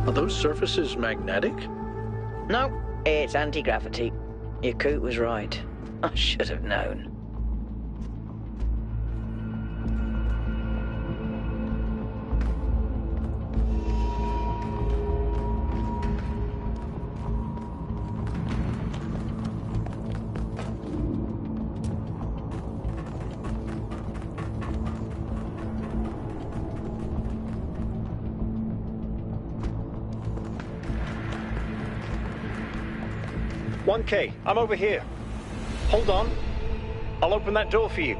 Are those surfaces magnetic? No, it's anti-gravity. Your coot was right. I should have known. "1K, I'm over here. Hold on. I'll open that door for you."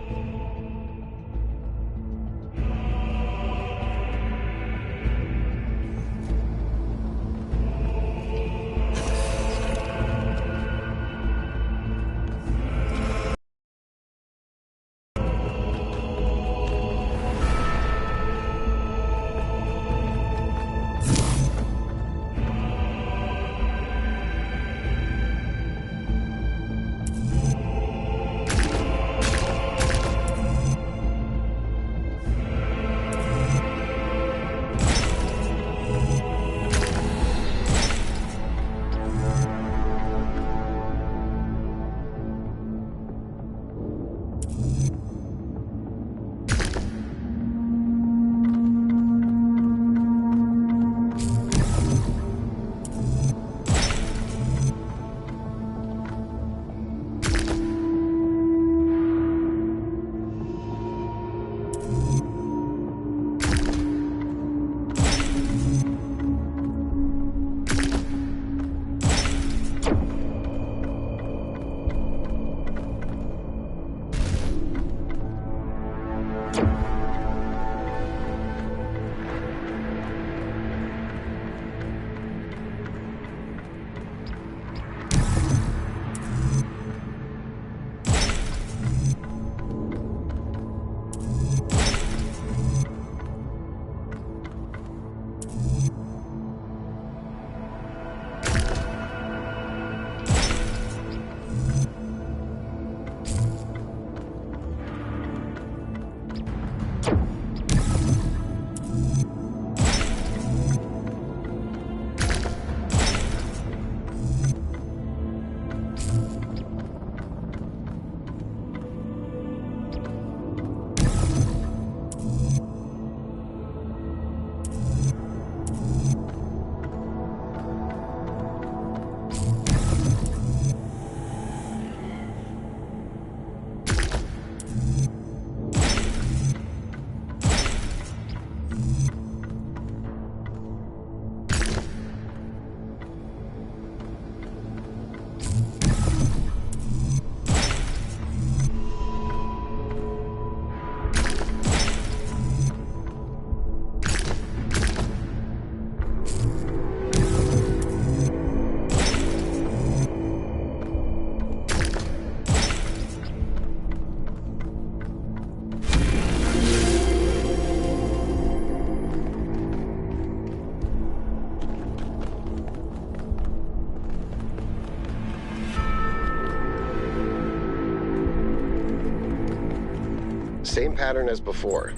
Same pattern as before.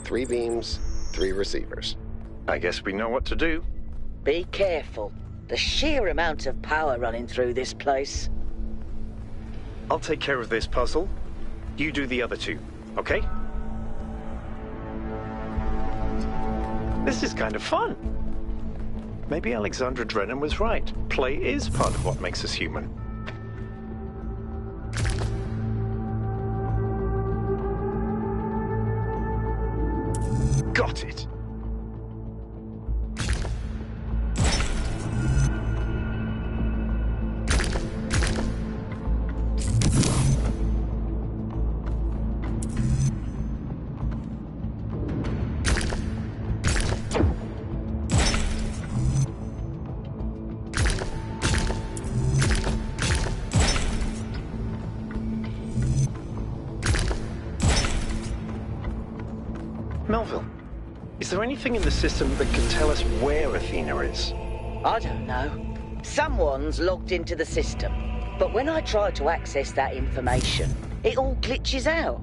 3 beams, 3 receivers. I guess we know what to do. Be careful. The sheer amount of power running through this place. I'll take care of this puzzle. You do the other 2, okay? This is kind of fun. Maybe Alexandra Drennan was right. Play is part of what makes us human. Got it! Melville, is there anything in the system that can tell us where Athena is? I don't know. Someone's logged into the system, but when I try to access that information, it all glitches out.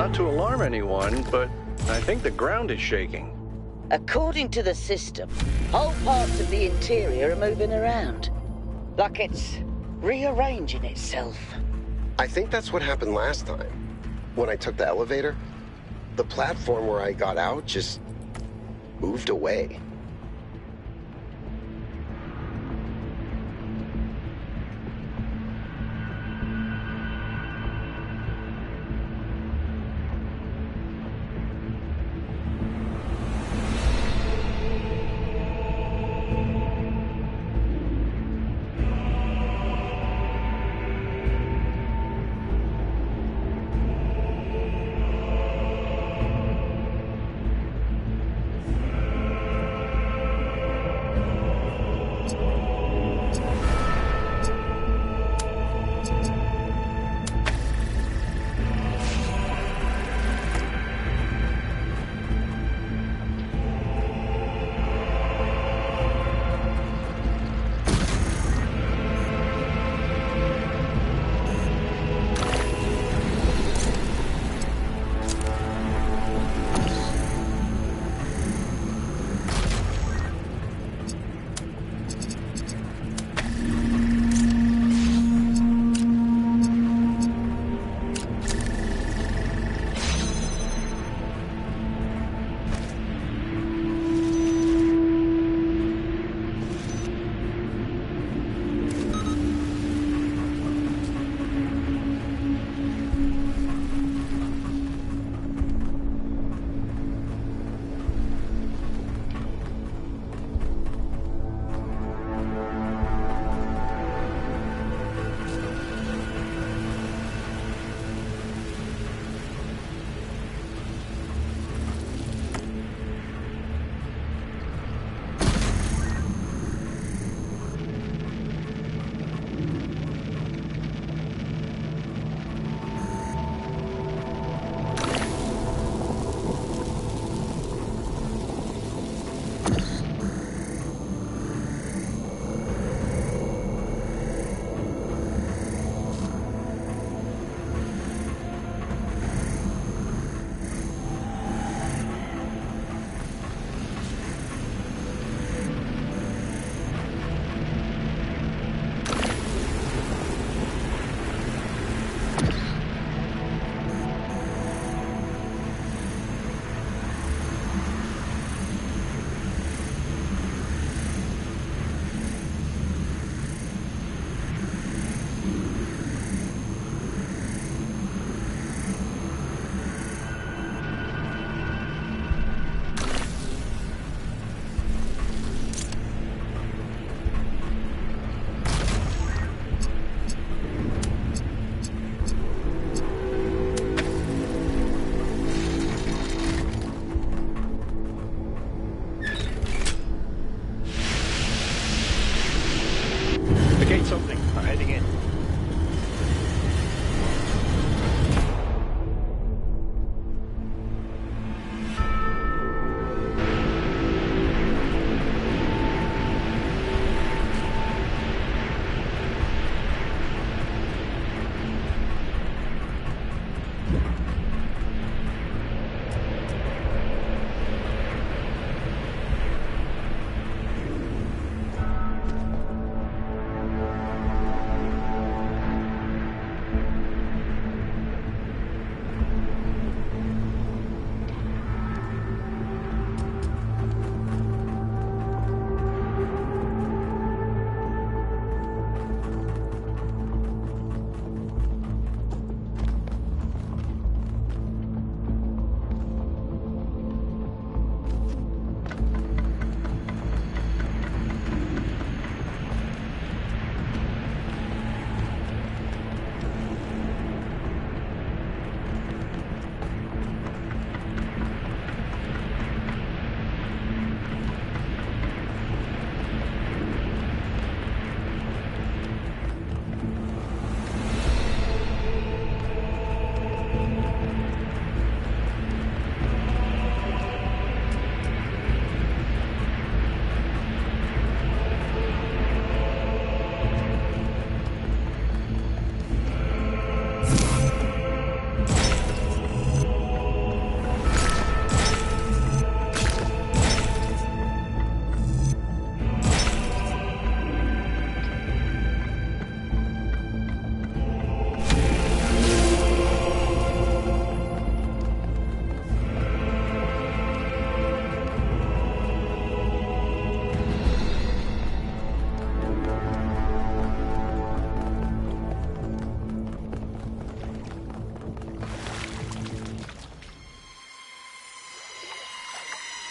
Not to alarm anyone, but I think the ground is shaking. According to the system, whole parts of the interior are moving around. Like it's rearranging itself. I think that's what happened last time. When I took the elevator, the platform where I got out just moved away.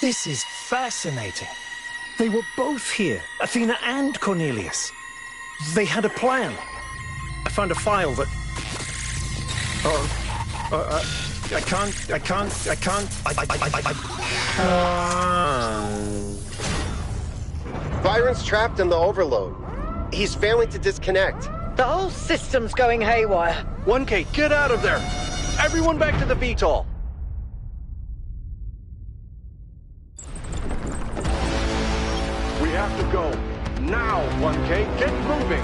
This is fascinating. They were both here, Athena and Cornelius. They had a plan. I found a file that... I can't... Byron's trapped in the overload. He's failing to disconnect. The whole system's going haywire. 1K, get out of there! Everyone back to the VTOL! We have to go. Now, 1K, get moving!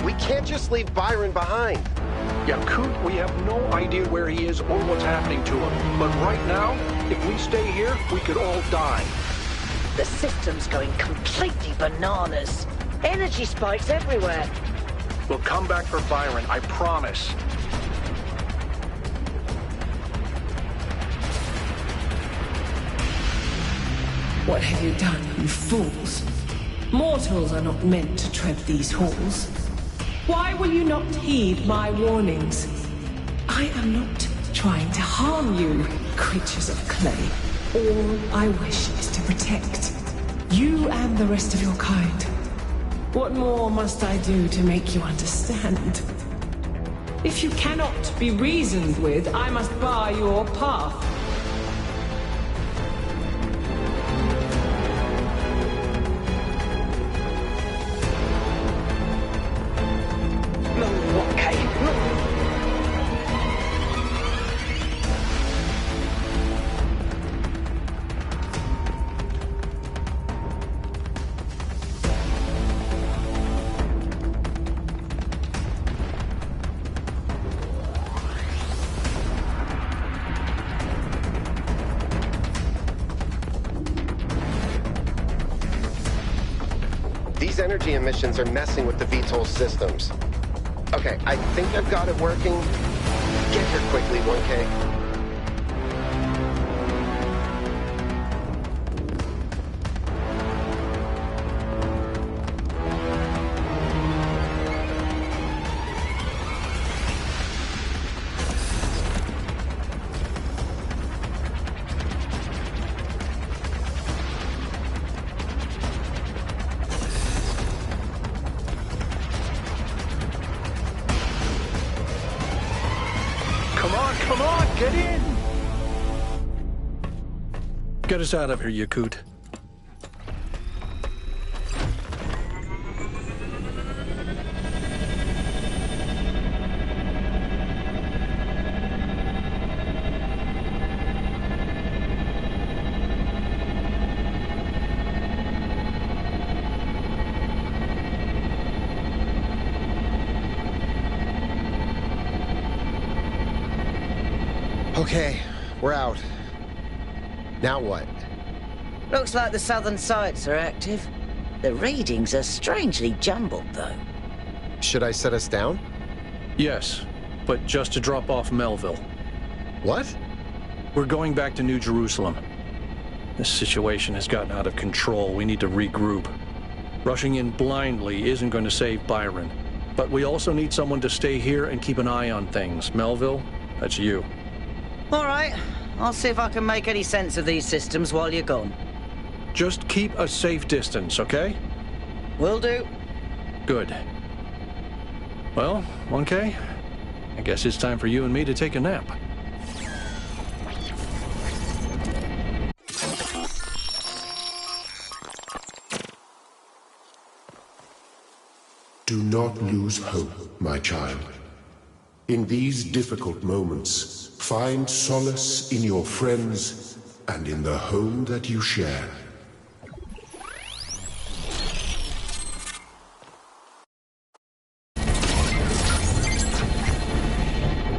We can't just leave Byron behind. Yeah, Coot, we have no idea where he is or what's happening to him. But right now, if we stay here, we could all die. The system's going completely bananas. Energy spikes everywhere. We'll come back for Byron, I promise. What have you done, you fools? Mortals are not meant to tread these halls. Why will you not heed my warnings? I am not trying to harm you, creatures of clay. All I wish is to protect you and the rest of your kind. What more must I do to make you understand? If you cannot be reasoned with, I must bar your path. These energy emissions are messing with the VTOL systems. Okay, I think I've got it working. Get here quickly, 1K. Come on, get in! Get us out of here, Yakut. Okay, we're out. Now what? Looks like the southern sites are active. The readings are strangely jumbled, though. Should I set us down? Yes, but just to drop off Melville. What? We're going back to New Jerusalem. This situation has gotten out of control. We need to regroup. Rushing in blindly isn't going to save Byron. But we also need someone to stay here and keep an eye on things. Melville, that's you. All right. I'll see if I can make any sense of these systems while you're gone. Just keep a safe distance, okay? Will do. Good. Well, 1K, I guess it's time for you and me to take a nap. Do not lose hope, my child. In these difficult moments, find solace in your friends and in the home that you share.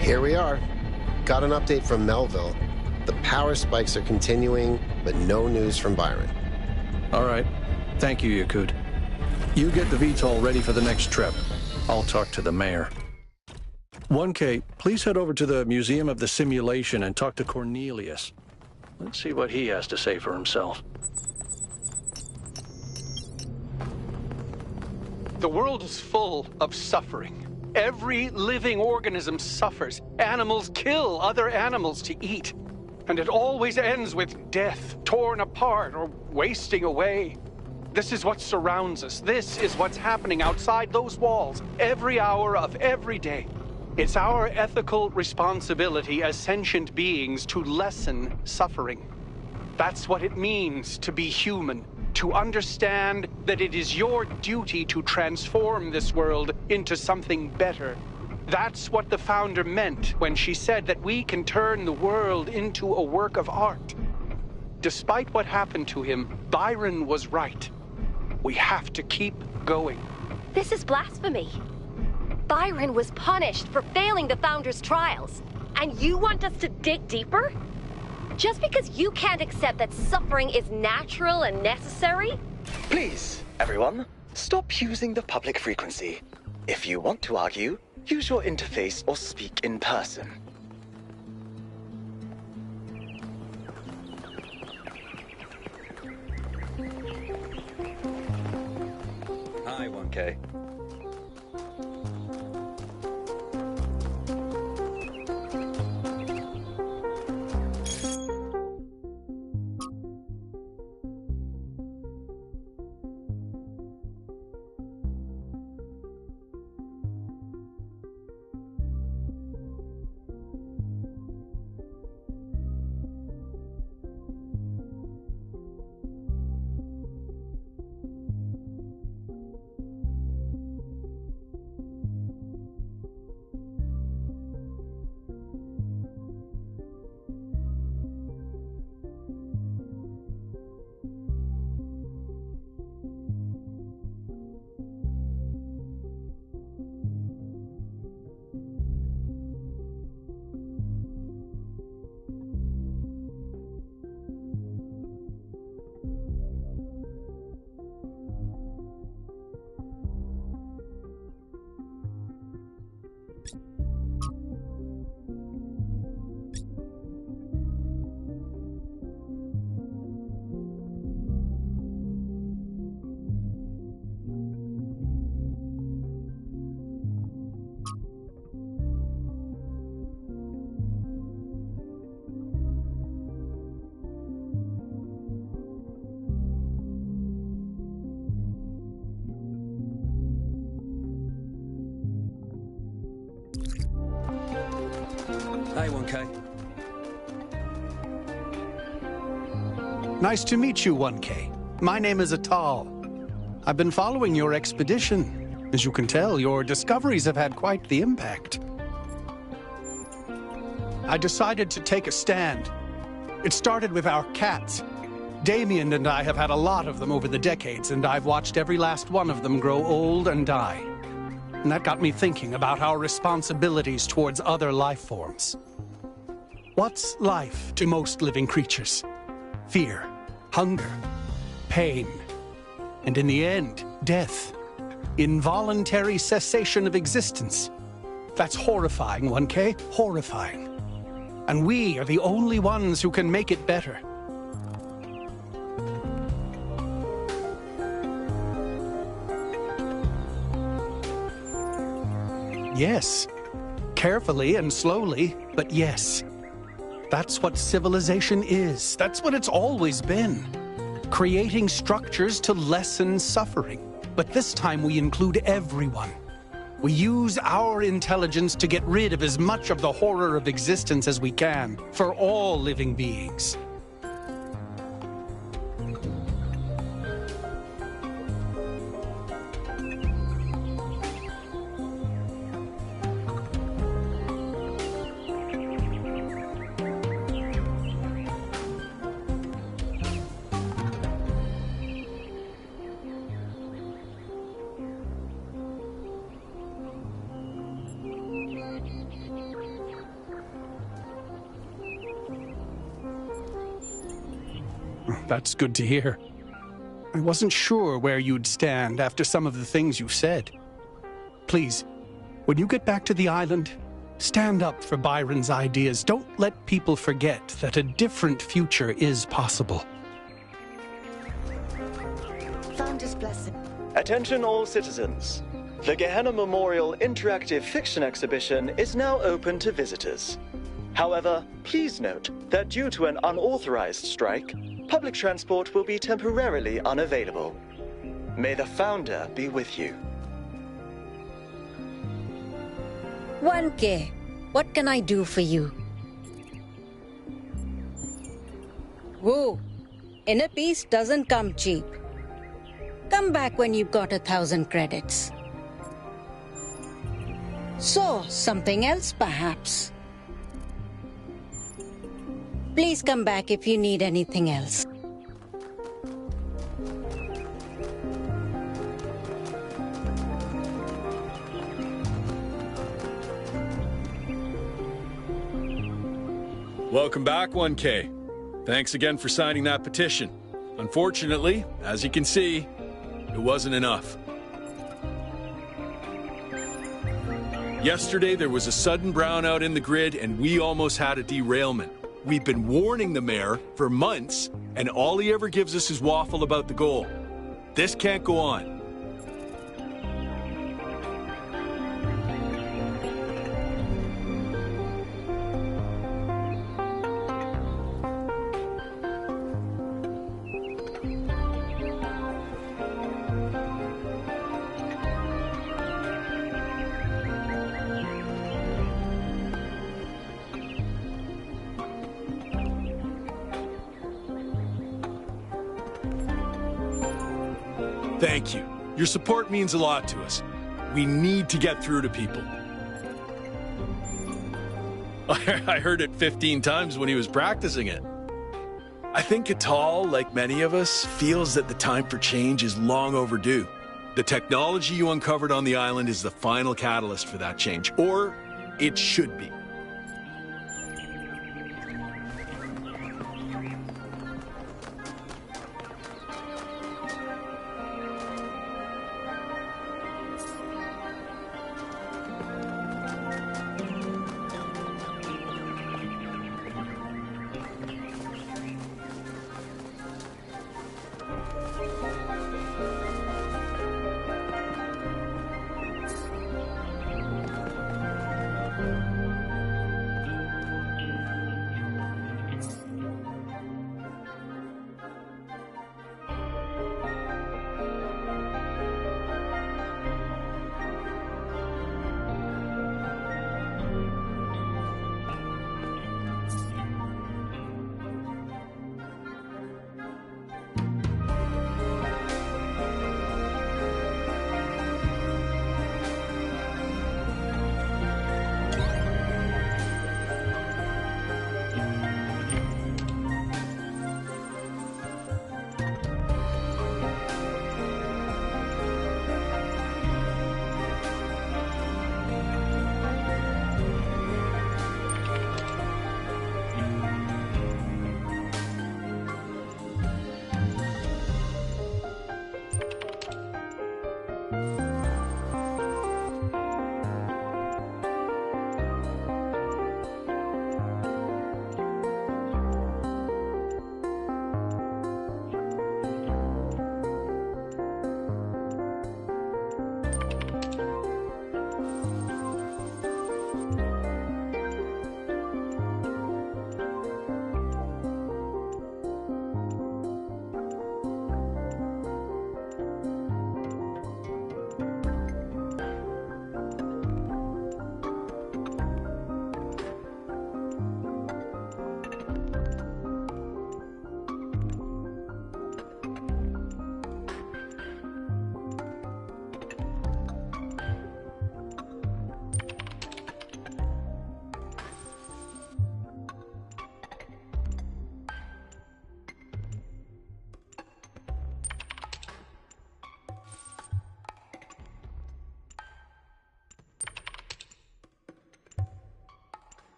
Here we are. Got an update from Melville. The power spikes are continuing, but no news from Byron. All right. Thank you, Yakut. You get the VTOL ready for the next trip. I'll talk to the mayor. 1K, please head over to the Museum of the Simulation and talk to Cornelius. Let's see what he has to say for himself. The world is full of suffering. Every living organism suffers. Animals kill other animals to eat. And it always ends with death, torn apart or wasting away. This is what surrounds us. This is what's happening outside those walls, every hour of every day. It's our ethical responsibility as sentient beings to lessen suffering. That's what it means to be human, to understand that it is your duty to transform this world into something better. That's what the founder meant when she said that we can turn the world into a work of art. Despite what happened to him, Byron was right. We have to keep going. This is blasphemy. Byron was punished for failing the Founder's trials. And you want us to dig deeper? Just because you can't accept that suffering is natural and necessary? Please, everyone, stop using the public frequency. If you want to argue, use your interface or speak in person. Hi, 1K. Hi, 1K. Nice to meet you, 1K. My name is Atal. I've been following your expedition. As you can tell, your discoveries have had quite the impact. I decided to take a stand. It started with our cats. Damien and I have had a lot of them over the decades, and I've watched every last one of them grow old and die. And that got me thinking about our responsibilities towards other life forms. What's life to most living creatures? Fear, hunger, pain, and in the end, death. Involuntary cessation of existence. That's horrifying, 1K, horrifying. And we are the only ones who can make it better. Yes. Carefully and slowly, but yes. That's what civilization is. That's what it's always been. Creating structures to lessen suffering. But this time we include everyone. We use our intelligence to get rid of as much of the horror of existence as we can, for all living beings. That's good to hear. I wasn't sure where you'd stand after some of the things you said. Please, when you get back to the island, stand up for Byron's ideas. Don't let people forget that a different future is possible. Founder's blessing. Attention all citizens. The Gehenna Memorial Interactive Fiction Exhibition is now open to visitors. However, please note that due to an unauthorized strike, public transport will be temporarily unavailable. May the Founder be with you. 1K, what can I do for you? Whoa, inner peace doesn't come cheap. Come back when you've got 1,000 credits. So, something else perhaps? Please come back if you need anything else. Welcome back, 1K. Thanks again for signing that petition. Unfortunately, as you can see, it wasn't enough. Yesterday, there was a sudden brownout in the grid, and we almost had a derailment. We've been warning the mayor for months, and all he ever gives us is waffle about the goal. This can't go on. Thank you. Your support means a lot to us. We need to get through to people. I heard it 15 times when he was practicing it. I think Catal, like many of us, feels that the time for change is long overdue. The technology you uncovered on the island is the final catalyst for that change, or it should be.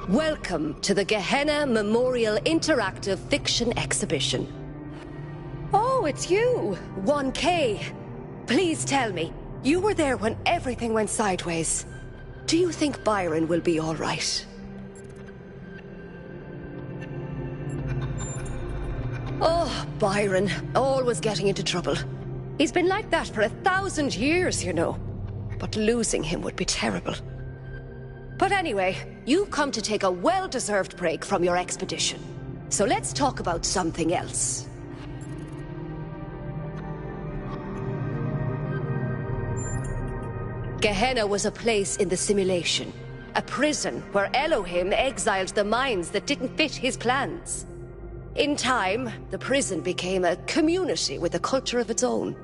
Welcome to the Gehenna Memorial Interactive Fiction Exhibition. Oh, it's you, 1K. Please tell me, you were there when everything went sideways. Do you think Byron will be all right? Oh, Byron, always getting into trouble. He's been like that for 1,000 years, you know. But losing him would be terrible. But anyway, you've come to take a well-deserved break from your expedition. So let's talk about something else. Gehenna was a place in the simulation. A prison where Elohim exiled the minds that didn't fit his plans. In time, the prison became a community with a culture of its own.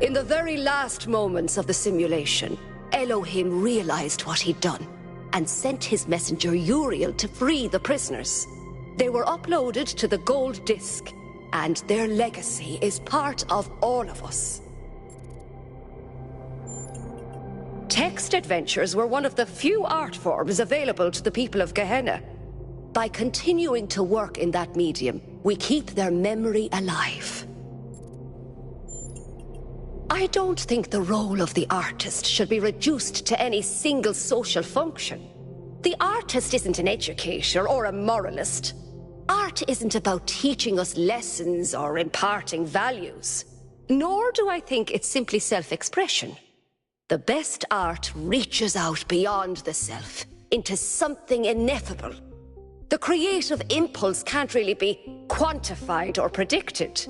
In the very last moments of the simulation, Elohim realized what he'd done and sent his messenger Uriel to free the prisoners. They were uploaded to the gold disc, and their legacy is part of all of us. Text adventures were one of the few art forms available to the people of Gehenna. By continuing to work in that medium, we keep their memory alive. I don't think the role of the artist should be reduced to any single social function. The artist isn't an educator or a moralist. Art isn't about teaching us lessons or imparting values. Nor do I think it's simply self-expression. The best art reaches out beyond the self, into something ineffable. The creative impulse can't really be quantified or predicted.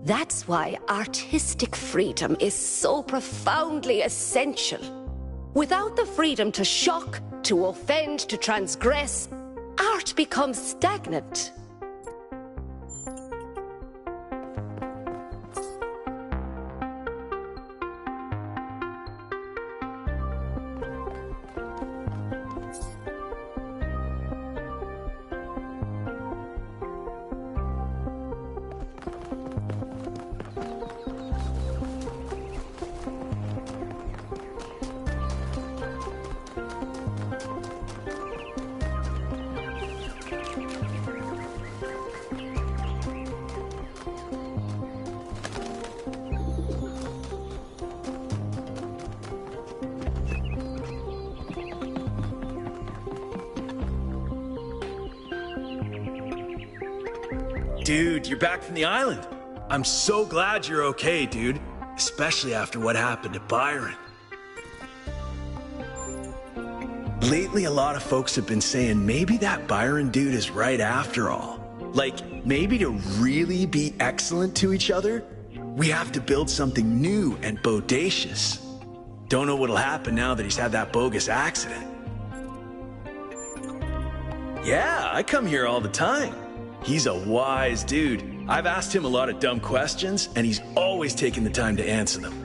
That's why artistic freedom is so profoundly essential. Without the freedom to shock, to offend, to transgress, art becomes stagnant. Dude, you're back from the island. I'm so glad you're okay, dude. Especially after what happened to Byron. Lately, a lot of folks have been saying maybe that Byron dude is right after all. Like, maybe to really be excellent to each other, we have to build something new and bodacious. Don't know what'll happen now that he's had that bogus accident. Yeah, I come here all the time. He's a wise dude. I've asked him a lot of dumb questions, and he's always taken the time to answer them.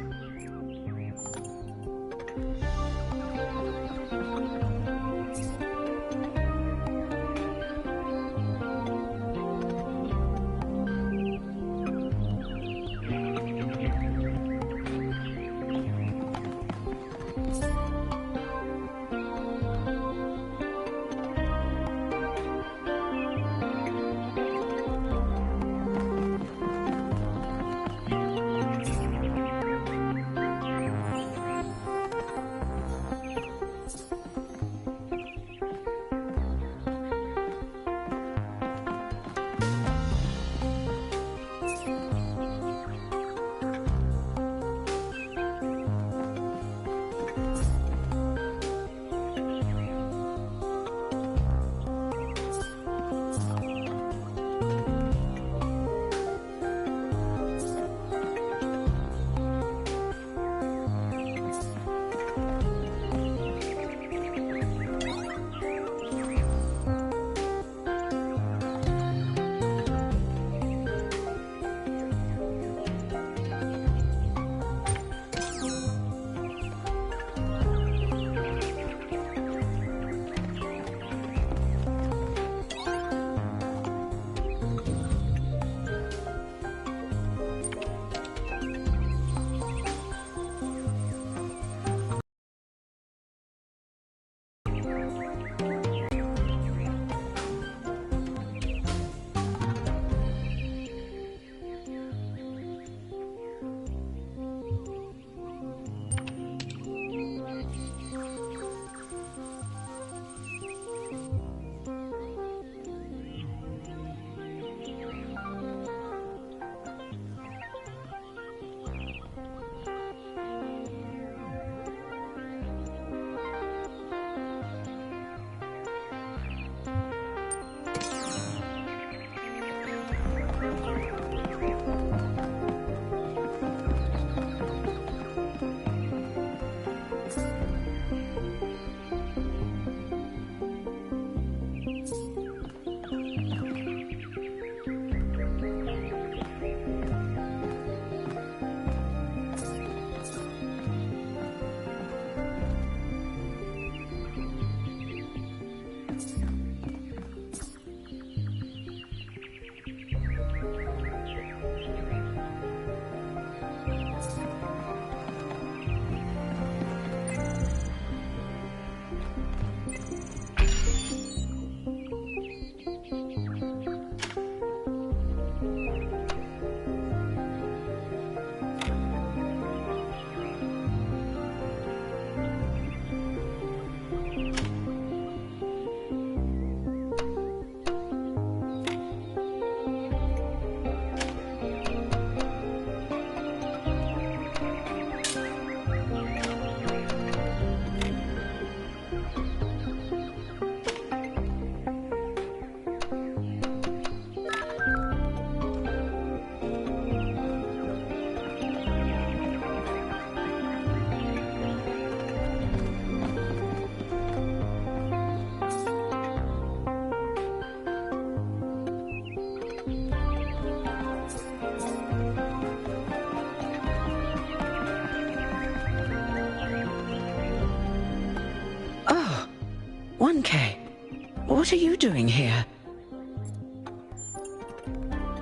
What are you doing here?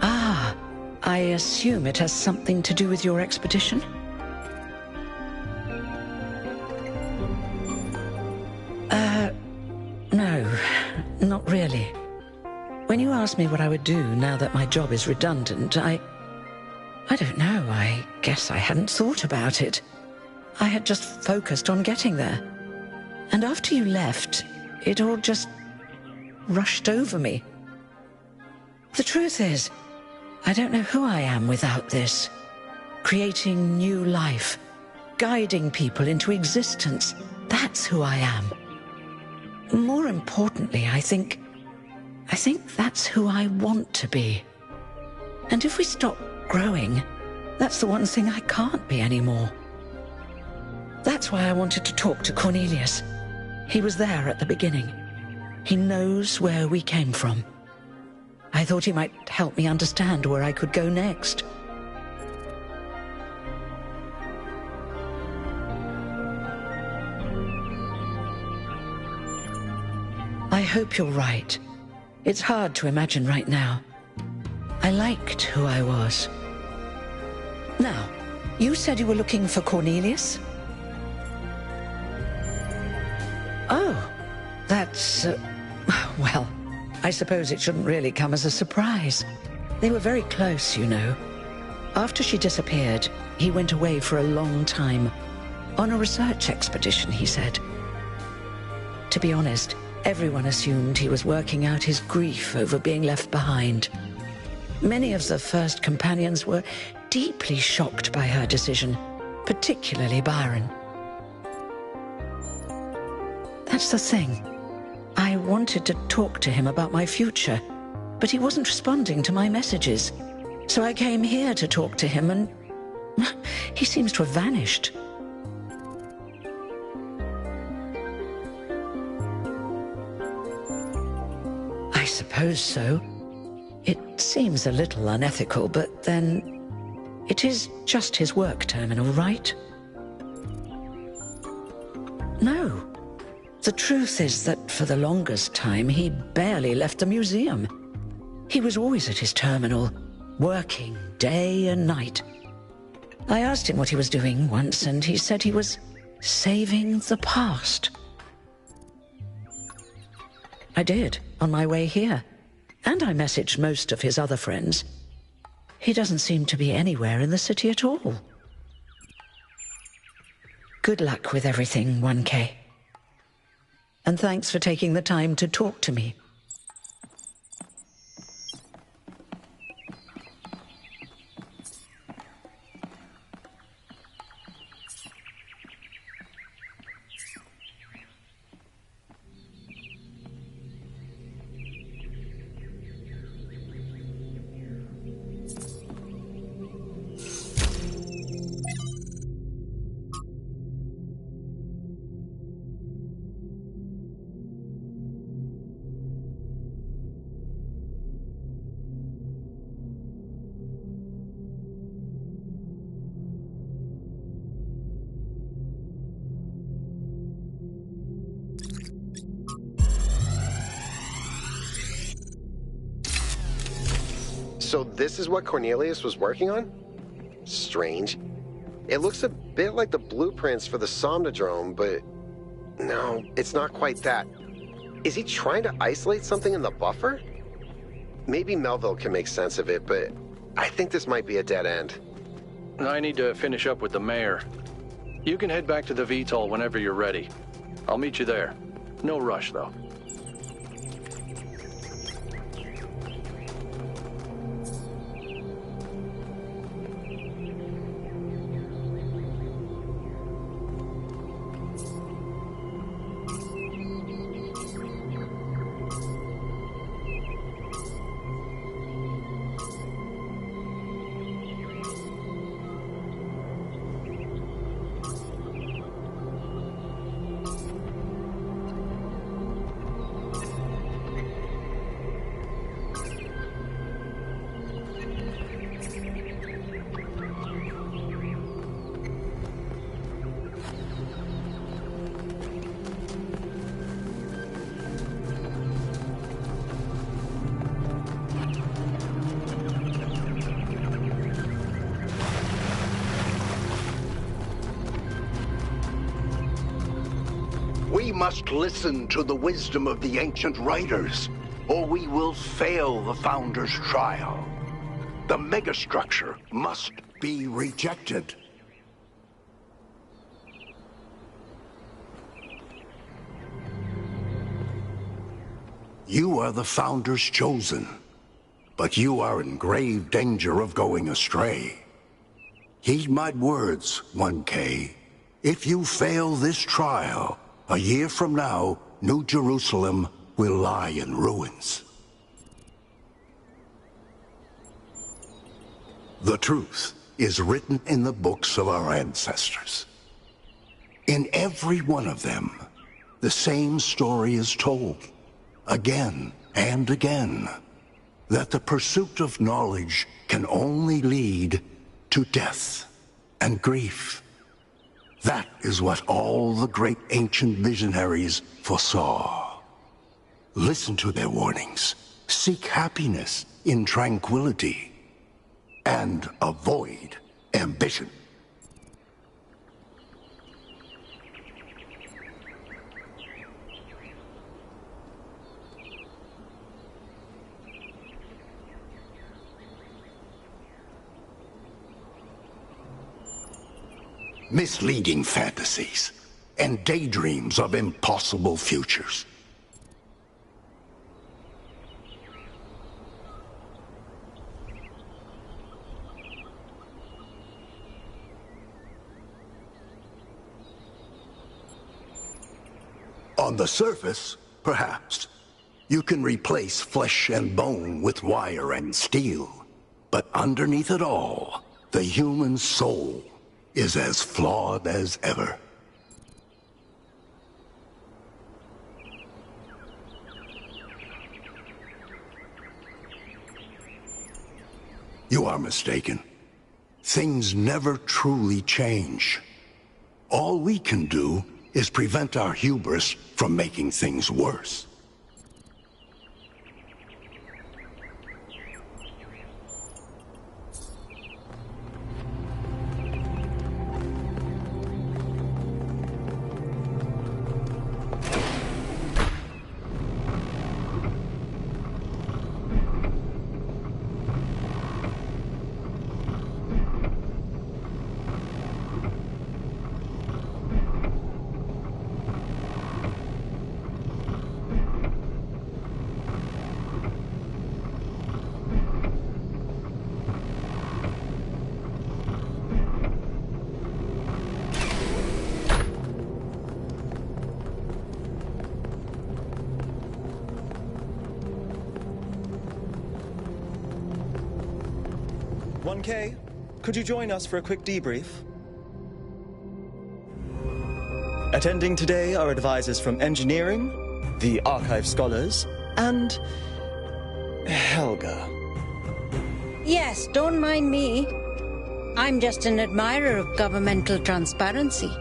Ah, I assume it has something to do with your expedition? No, not really. When you asked me what I would do now that my job is redundant, I don't know, I guess I hadn't thought about it. I had just focused on getting there. And after you left, it all just rushed over me. The truth is, I don't know who I am without this. Creating new life, guiding people into existence, that's who I am. More importantly, I think that's who I want to be. And if we stop growing, that's the one thing I can't be anymore. That's why I wanted to talk to Cornelius. He was there at the beginning. He knows where we came from. I thought he might help me understand where I could go next. I hope you're right. It's hard to imagine right now. I liked who I was. Now, you said you were looking for Cornelius? Oh, that's... well, I suppose it shouldn't really come as a surprise. They were very close, you know. After she disappeared, he went away for a long time. On a research expedition, he said. To be honest, everyone assumed he was working out his grief over being left behind. Many of the first companions were deeply shocked by her decision, particularly Byron. That's the thing. I wanted to talk to him about my future, but he wasn't responding to my messages. So I came here to talk to him, and he seems to have vanished. I suppose so. It seems a little unethical, but then it is just his work terminal, right? No. The truth is that for the longest time, he barely left the museum. He was always at his terminal, working day and night. I asked him what he was doing once, and he said he was saving the past. I did, on my way here. And I messaged most of his other friends. He doesn't seem to be anywhere in the city at all. Good luck with everything, 1K. And thanks for taking the time to talk to me. So this is what Cornelius was working on? Strange. It looks a bit like the blueprints for the Somnodrome, but no, it's not quite that. Is he trying to isolate something in the buffer? Maybe Melville can make sense of it, but I think this might be a dead end. I need to finish up with the mayor. You can head back to the VTOL whenever you're ready. I'll meet you there. No rush, though. must listen to the wisdom of the ancient writers, or we will fail the Founder's trial. The megastructure must be rejected. You are the Founder's chosen, but you are in grave danger of going astray. Heed my words, 1K. If you fail this trial, a year from now, New Jerusalem will lie in ruins. The truth is written in the books of our ancestors. In every one of them, the same story is told, again and again, that the pursuit of knowledge can only lead to death and grief. That is what all the great ancient visionaries foresaw. Listen to their warnings. Seek happiness in tranquility. And avoid ambition. Misleading fantasies and daydreams of impossible futures. On the surface, perhaps, you can replace flesh and bone with wire and steel. But underneath it all, the human soul is as flawed as ever. You are mistaken. Things never truly change. All we can do is prevent our hubris from making things worse. K, could you join us for a quick debrief? Attending today are advisors from engineering, the archive scholars, and Helga. Yes, don't mind me. I'm just an admirer of governmental transparency.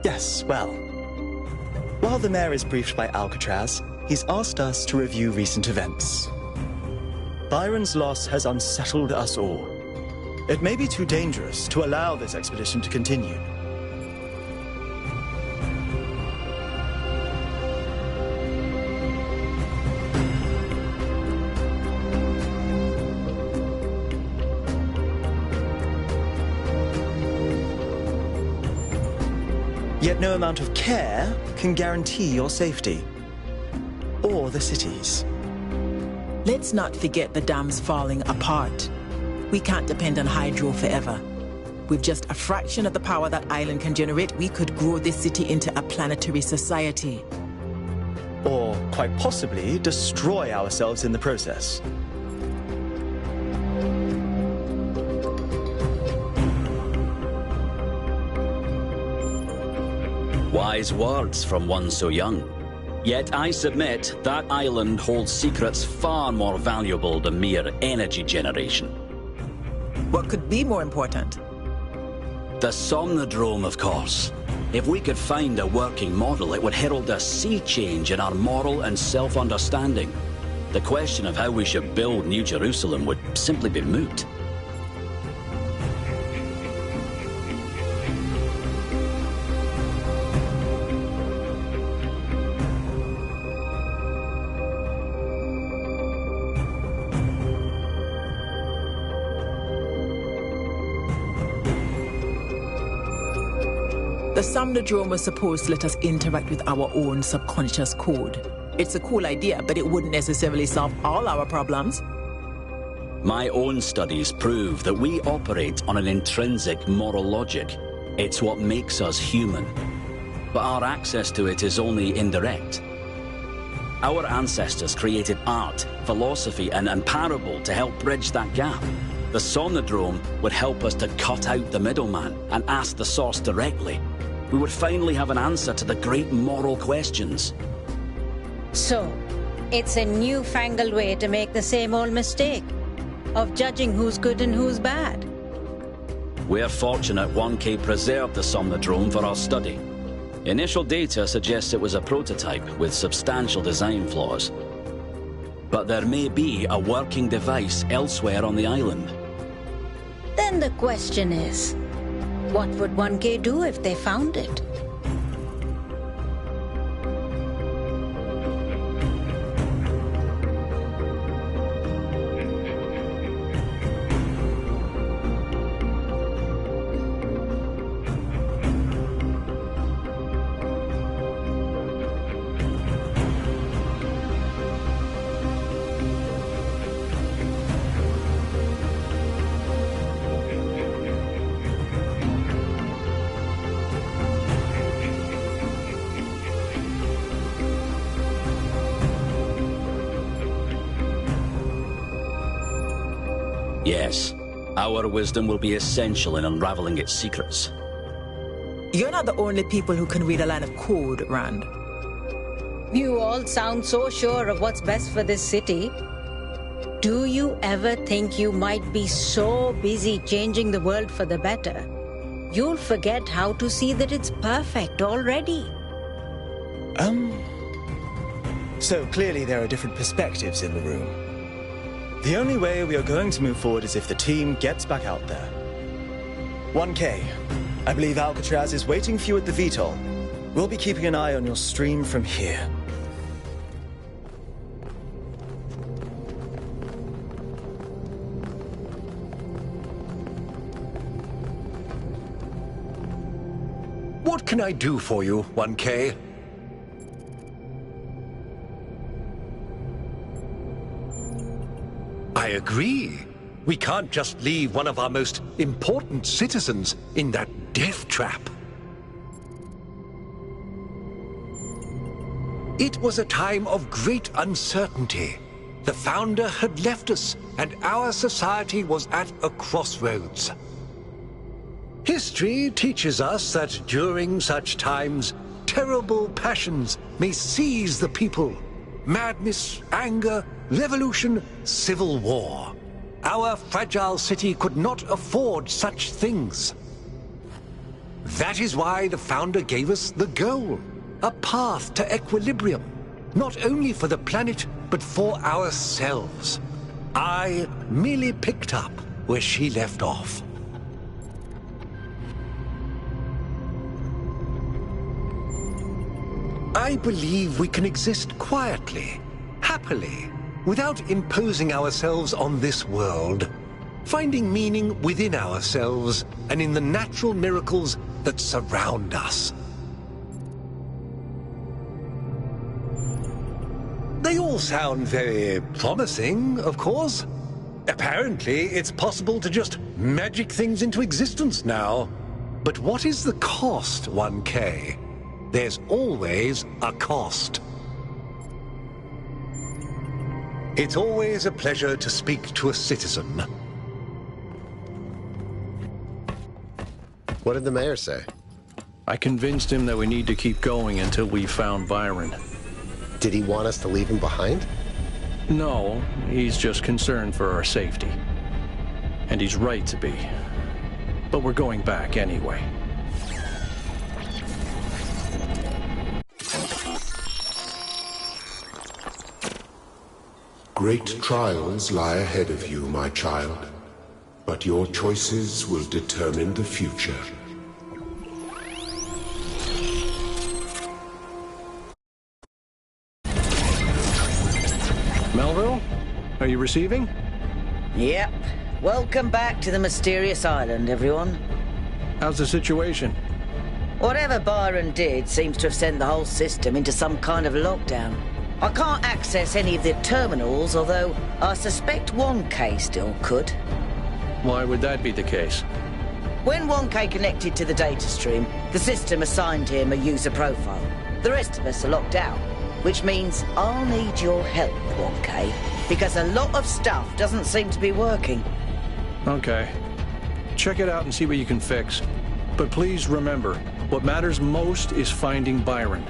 Yes, well. While the mayor is briefed by Alcatraz, he's asked us to review recent events. Byron's loss has unsettled us all. It may be too dangerous to allow this expedition to continue. Yet no amount of care can guarantee your safety. Or the city's. Let's not forget the dam's falling apart. We can't depend on hydro forever. With just a fraction of the power that island can generate, we could grow this city into a planetary society. Or, quite possibly, destroy ourselves in the process. Wise words from one so young. Yet I submit that island holds secrets far more valuable than mere energy generation. What could be more important? The Somnodrome, of course. If we could find a working model, it would herald a sea change in our moral and self-understanding. The question of how we should build New Jerusalem would simply be moot. The Somnodrome was supposed to let us interact with our own subconscious code. It's a cool idea, but it wouldn't necessarily solve all our problems. My own studies prove that we operate on an intrinsic moral logic. It's what makes us human. But our access to it is only indirect. Our ancestors created art, philosophy, and parable to help bridge that gap. The Somnodrome would help us to cut out the middleman and ask the source directly. We would finally have an answer to the great moral questions. So, it's a newfangled way to make the same old mistake of judging who's good and who's bad. We're fortunate 1K preserved the Somnodrome for our study. Initial data suggests it was a prototype with substantial design flaws. But there may be a working device elsewhere on the island. Then the question is, what would 1K do if they found it? Yes, our wisdom will be essential in unraveling its secrets. You're not the only people who can read a line of code, Rand. You all sound so sure of what's best for this city. Do you ever think you might be so busy changing the world for the better, you'll forget how to see that it's perfect already? So clearly there are different perspectives in the room. The only way we are going to move forward is if the team gets back out there. 1K, I believe Alcatraz is waiting for you at the VTOL. We'll be keeping an eye on your stream from here. What can I do for you, 1K? I agree. We can't just leave one of our most important citizens in that death trap. It was a time of great uncertainty. The Founder had left us, and our society was at a crossroads. History teaches us that during such times, terrible passions may seize the people. Madness, anger, revolution, civil war. Our fragile city could not afford such things. That is why the Founder gave us the goal, a path to equilibrium, not only for the planet, but for ourselves. I merely picked up where she left off. I believe we can exist quietly, happily, without imposing ourselves on this world, finding meaning within ourselves and in the natural miracles that surround us. They all sound very promising, of course. Apparently, it's possible to just magic things into existence now. But what is the cost, 1K? There's always a cost. It's always a pleasure to speak to a citizen. What did the mayor say? I convinced him that we need to keep going until we found Byron. Did he want us to leave him behind? No, he's just concerned for our safety. And he's right to be. But we're going back anyway. Great trials lie ahead of you, my child, but your choices will determine the future. Melville, are you receiving? Yep. Welcome back to the mysterious island, everyone. How's the situation? Whatever Byron did seems to have sent the whole system into some kind of lockdown. I can't access any of the terminals, although I suspect 1K still could. Why would that be the case? When 1K connected to the data stream, the system assigned him a user profile. The rest of us are locked out, which means I'll need your help, 1K, because a lot of stuff doesn't seem to be working. Okay. Check it out and see what you can fix. But please remember, what matters most is finding Byron.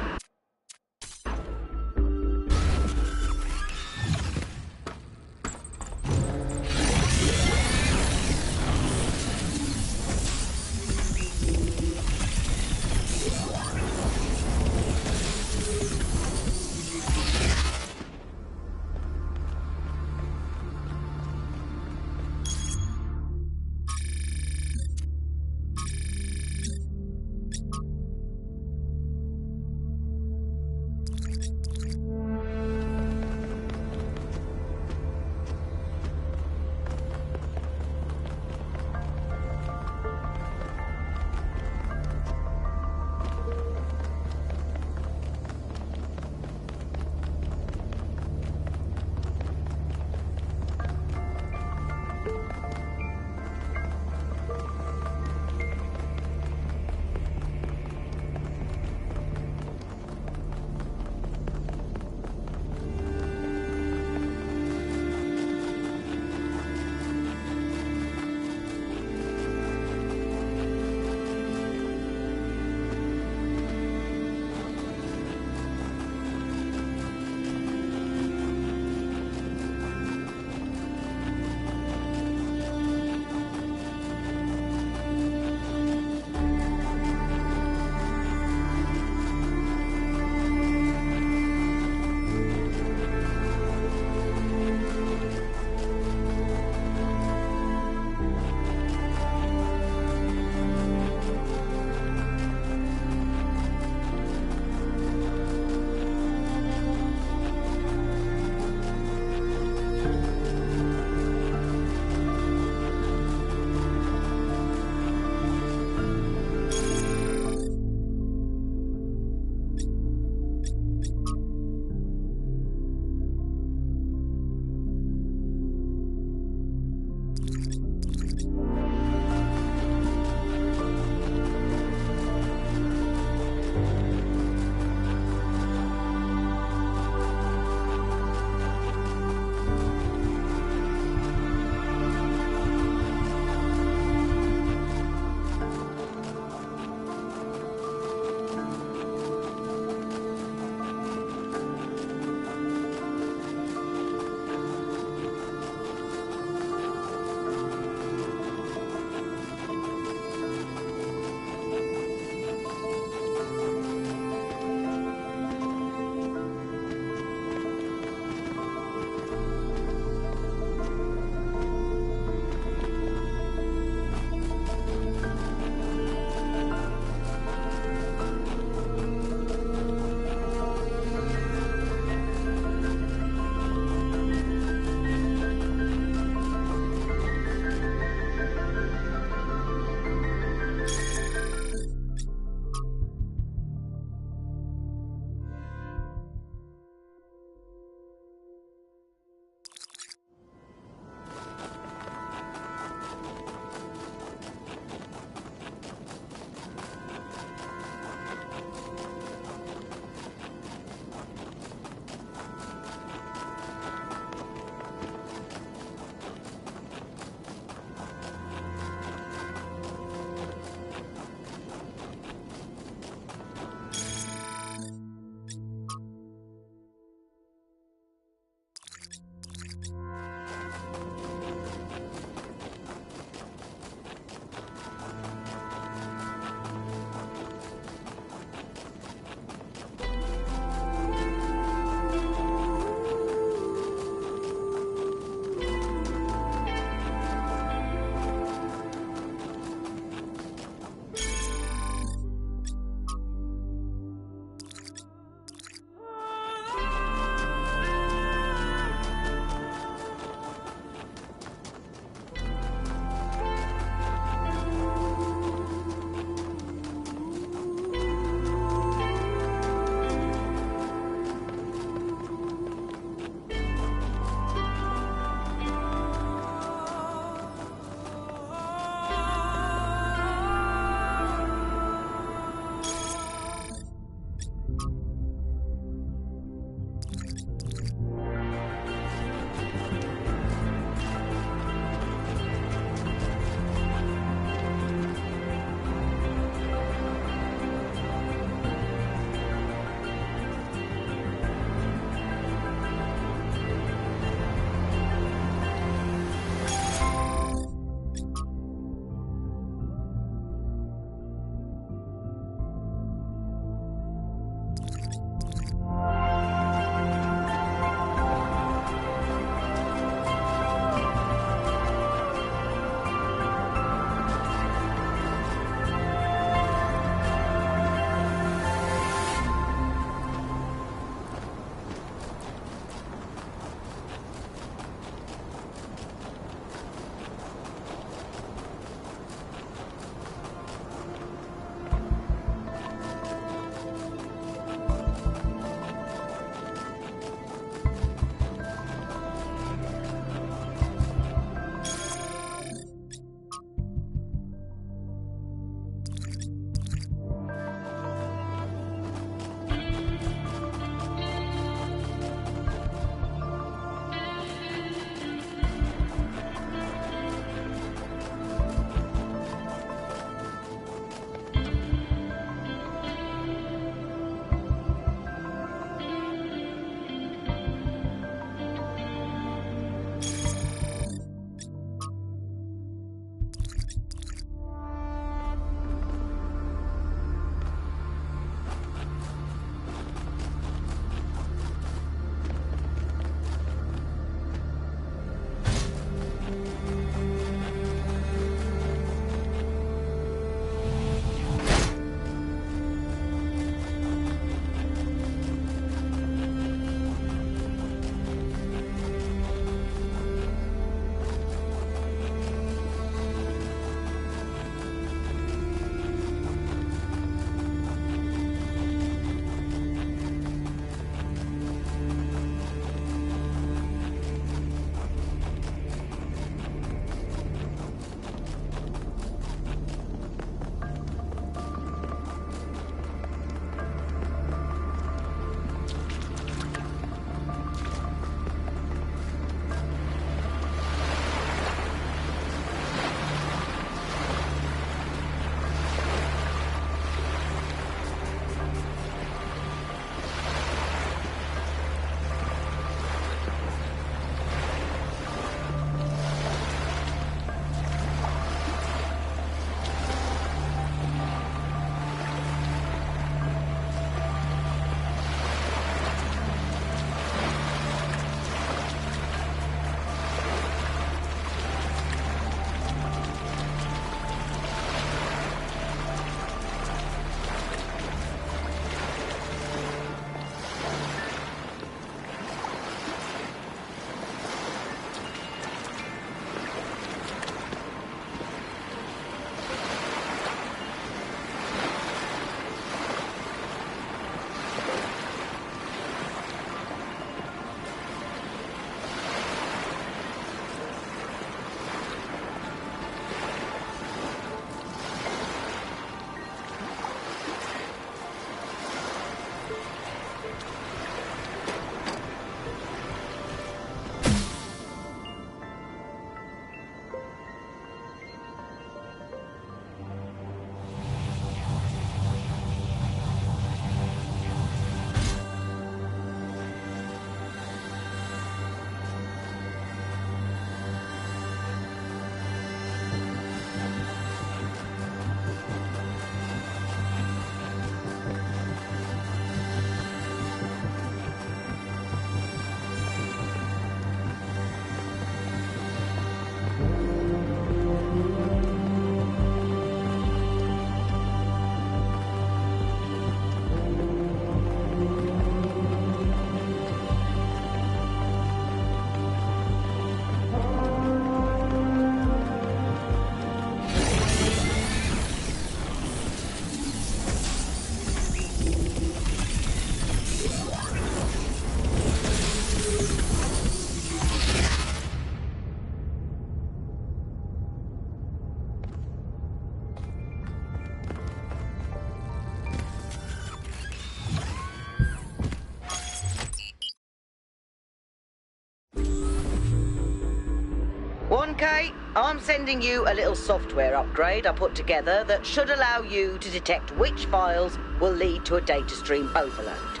1K, I'm sending you a little software upgrade I put together that should allow you to detect which files will lead to a data stream overload.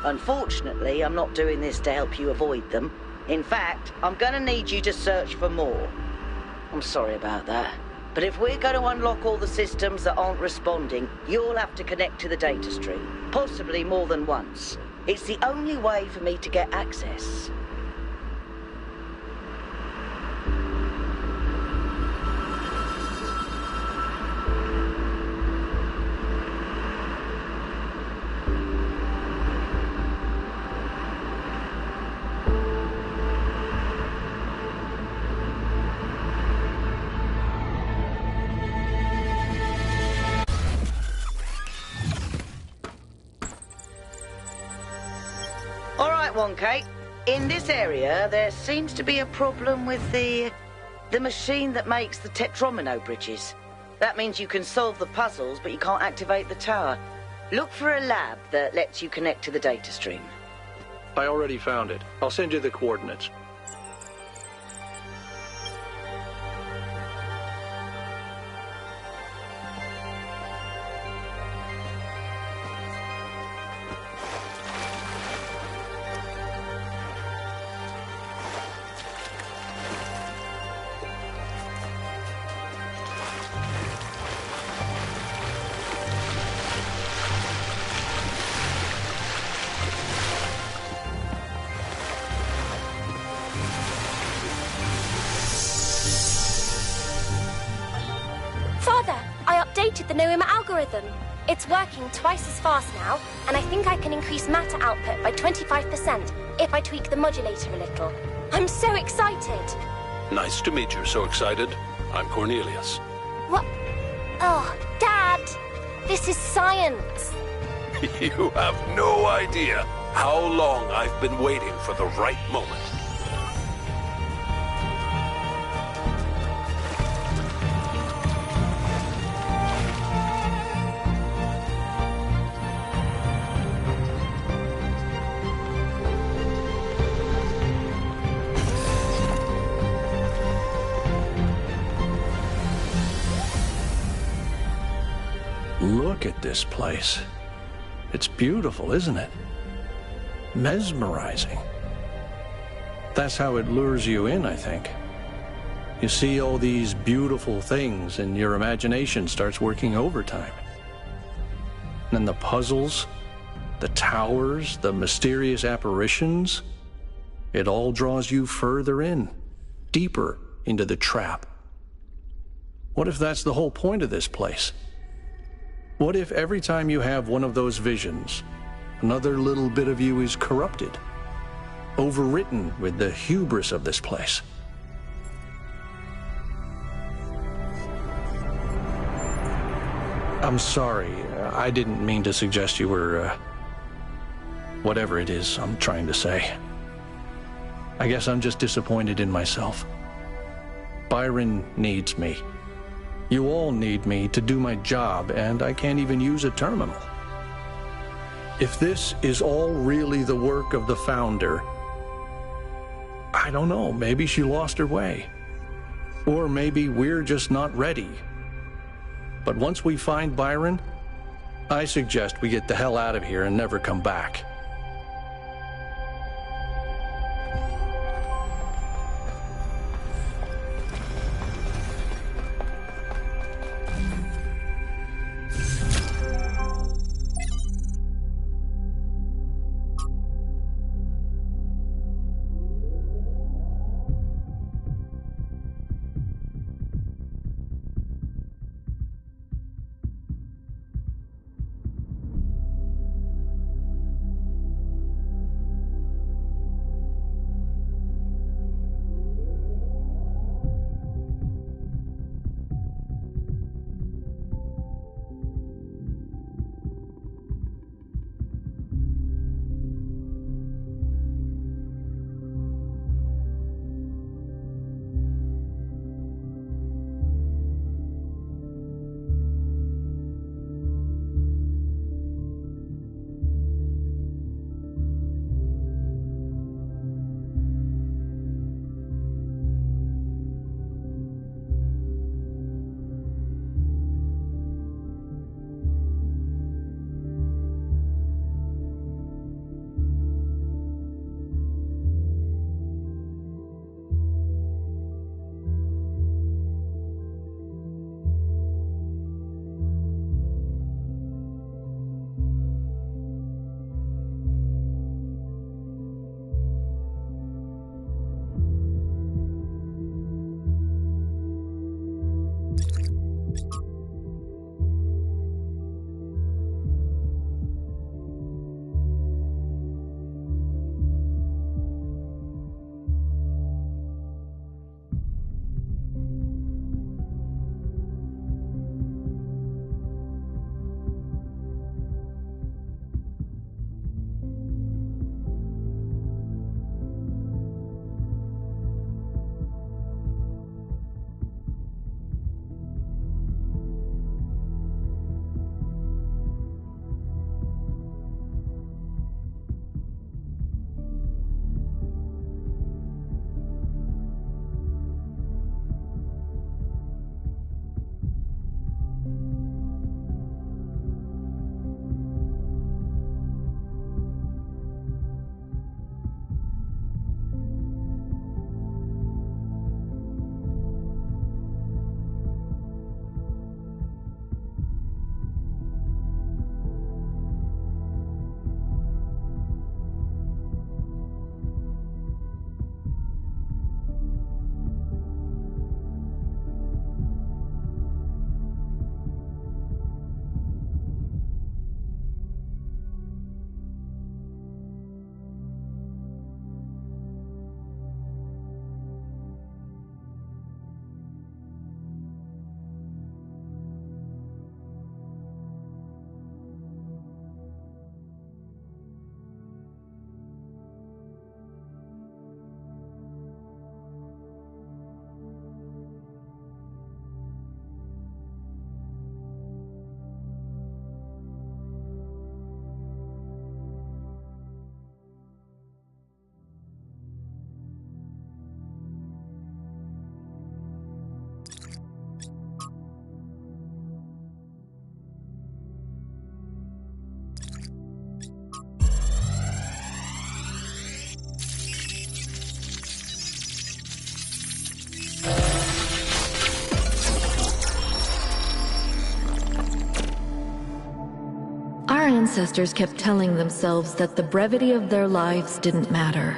Unfortunately, I'm not doing this to help you avoid them. In fact, I'm going to need you to search for more. I'm sorry about that. But if we're going to unlock all the systems that aren't responding, you'll have to connect to the data stream. Possibly more than once. It's the only way for me to get access. All right, 1K. In this area, there seems to be a problem with the machine that makes the tetromino bridges. That means you can solve the puzzles, but you can't activate the tower. Look for a lab that lets you connect to the data stream. I already found it. I'll send you the coordinates. The Noema algorithm. It's working twice as fast now, and I think I can increase matter output by 25% if I tweak the modulator a little. I'm so excited! Nice to meet you, so excited. I'm Cornelius. What? Oh, Dad! This is science! You have no idea how long I've been waiting for the right moment. Look at this place. It's beautiful, isn't it? Mesmerizing. That's how it lures you in, I think. You see all these beautiful things and your imagination starts working overtime. And then the puzzles, the towers, the mysterious apparitions, it all draws you further in, deeper into the trap. What if that's the whole point of this place? What if every time you have one of those visions, another little bit of you is corrupted, overwritten with the hubris of this place? I'm sorry, I didn't mean to suggest you were, whatever it is I'm trying to say. I guess I'm just disappointed in myself. Byron needs me. You all need me to do my job, and I can't even use a terminal. If this is all really the work of the Founder, I don't know, maybe she lost her way. Or maybe we're just not ready. But once we find Byron, I suggest we get the hell out of here and never come back. Our ancestors kept telling themselves that the brevity of their lives didn't matter.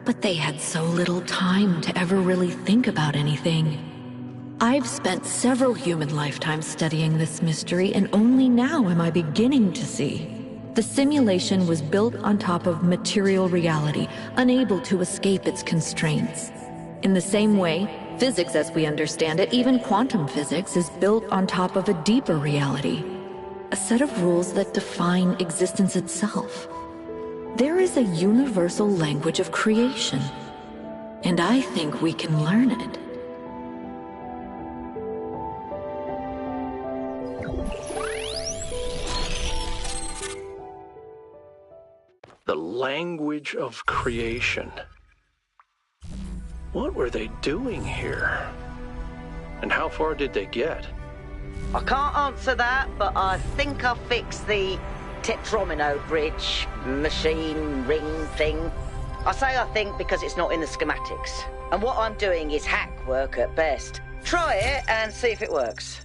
But they had so little time to ever really think about anything. I've spent several human lifetimes studying this mystery, and only now am I beginning to see. The simulation was built on top of material reality, unable to escape its constraints. In the same way, physics as we understand it, even quantum physics, is built on top of a deeper reality. A set of rules that define existence itself. There is a universal language of creation, and I think we can learn it. The language of creation. What were they doing here? And how far did they get? I can't answer that, but I think I fixed the Tetromino bridge, machine, ring thing. I say I think because it's not in the schematics. And what I'm doing is hack work at best. Try it and see if it works.